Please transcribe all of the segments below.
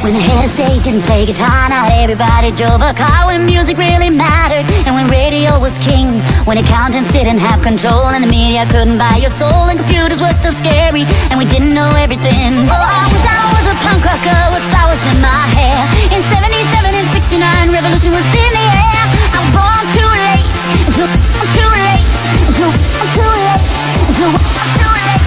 When the head of stage didn't play guitar, not everybody drove a car. When music really mattered, and when radio was king. When accountants didn't have control, and the media couldn't buy your soul, and computers were still scary, and we didn't know everything. Oh, I wish I was a punk rocker with flowers in my hair. In 77 and 69, revolution was in the air. I was born too late, too late, too late, too late, too late.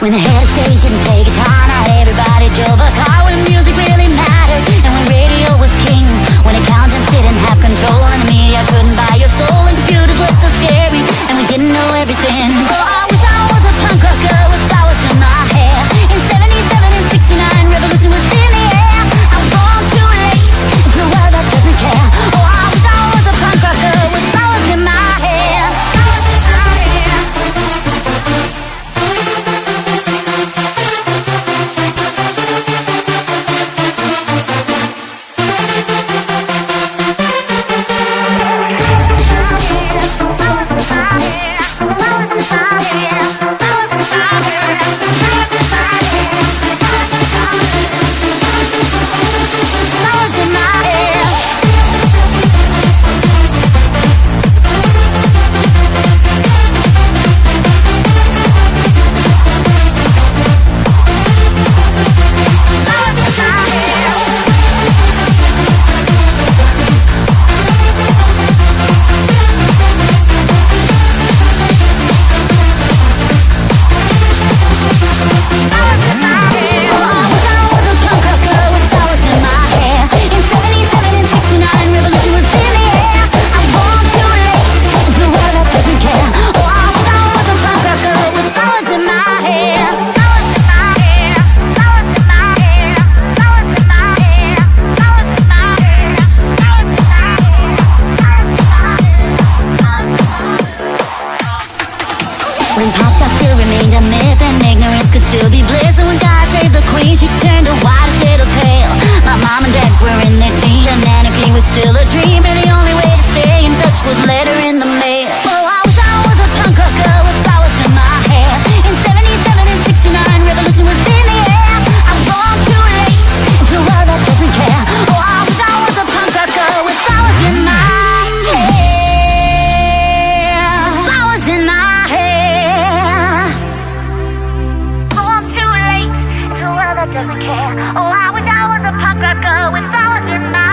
When the head of stage didn't play guitar, not everybody drove a car. When music really mattered, and when radio was king. When accountants didn't have control, and the media couldn't buy your soul, and computers were still scary, and we didn't know everything. Oh, I wish I was a punk rocker with flowers in my hair. In 77 and 69, revolution was in the air. I was born too late into a world that doesn't care. Oh, I wish I was a punk rocker with flowers in my hair. Flowers in my hair. When pop stars still remained a myth and ignorance could still be bliss. And when God saved the queen, she turned a white shade of pale. My mom and dad were in their teens and anarchy was still a dream, and the only way to stay in touch was letter in the mail. Oh, I wish I was a punk rocker with flowers in my hair. In 77 and 69, revolution was in the air. I was born too late into a world that doesn't care. Oh, I wish I was a punk rocker with flowers in my hair. Flowers in my doesn't care. Oh, I wish I was a punk rocker with flowers in my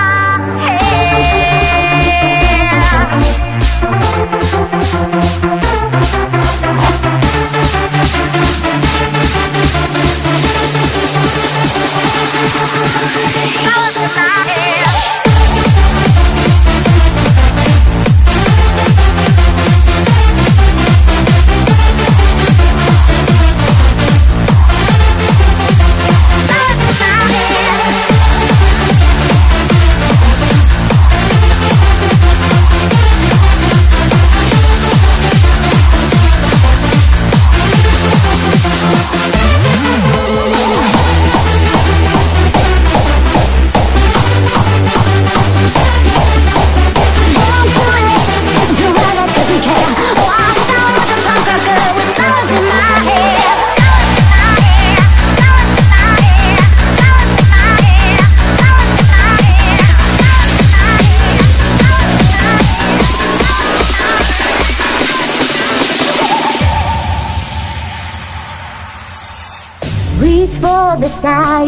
flowers in my hair. Reach for the sky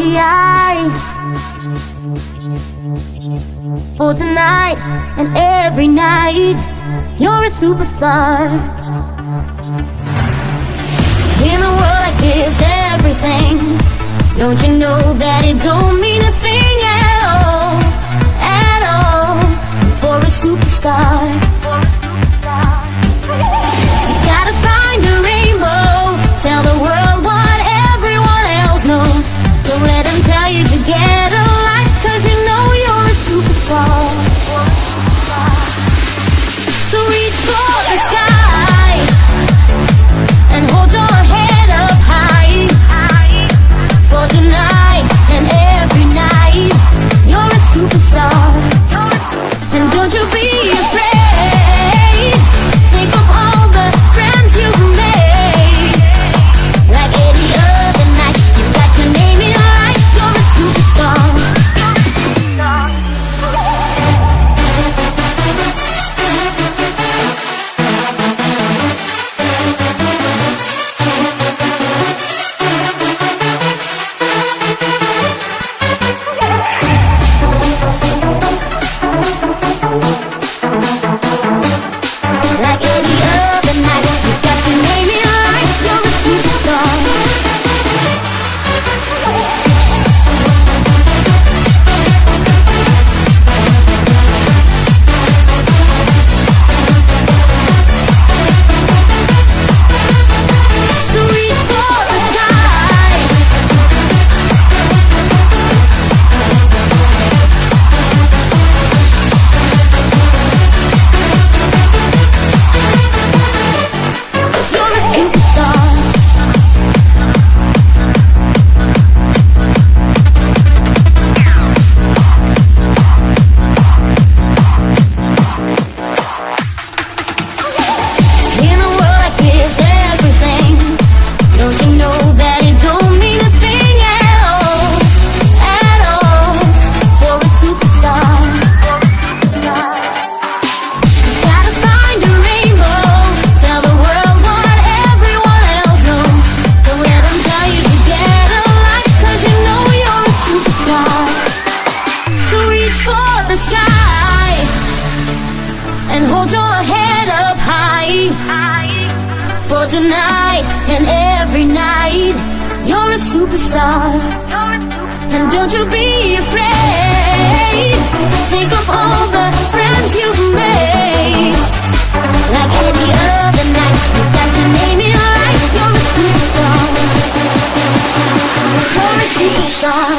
for tonight and every night. You're a superstar. In a world like this, everything. Don't you know that it don't mean a thing at all for a superstar? You gotta find a rainbow, tell the world what everyone else knows. Don't let them tell you to get a life, 'cause you know you're a superstar. So reach for the sky and hold your head up high. For tonight and every night, you're a superstar. And don't you be afraid. Think of all the friends you've made. Like any other night, you got your name in lights. You're a superstar. Like any other night, you got your name in lights. You're a superstar. So reach for the sky. You're a superstar. In a world like this, everything. Don't you know that it don't mean a thing at all for a superstar? You gotta find a rainbow, tell the world what everyone else knows. Don't let them tell you to get a life, 'cause you know you're a superstar. So reach for the sky and hold your head up high. For tonight and every night, you're a superstar. And don't you be afraid. Think of all the friends you've made. Like any other night, you got your name in lights. You're a superstar. You're a superstar.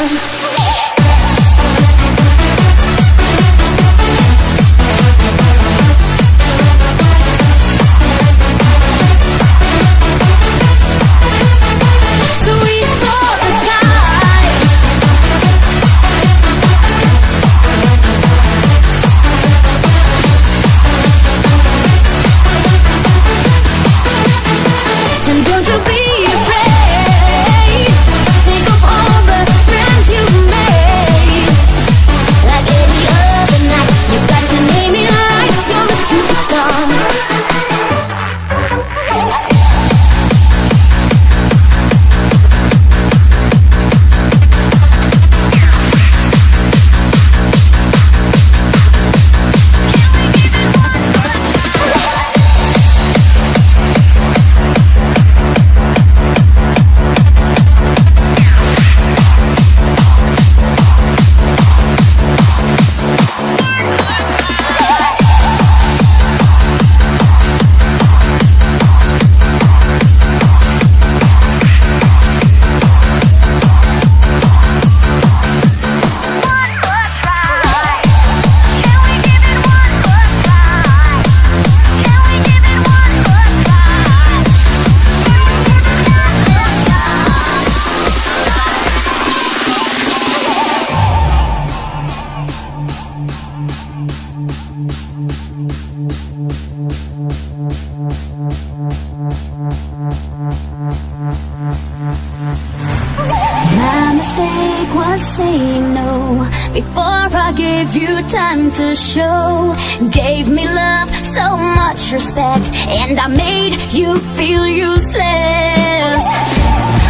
before I gave you time to show. Gave me love, so much respect, and I made you feel useless.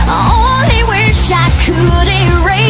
Only wish I could erase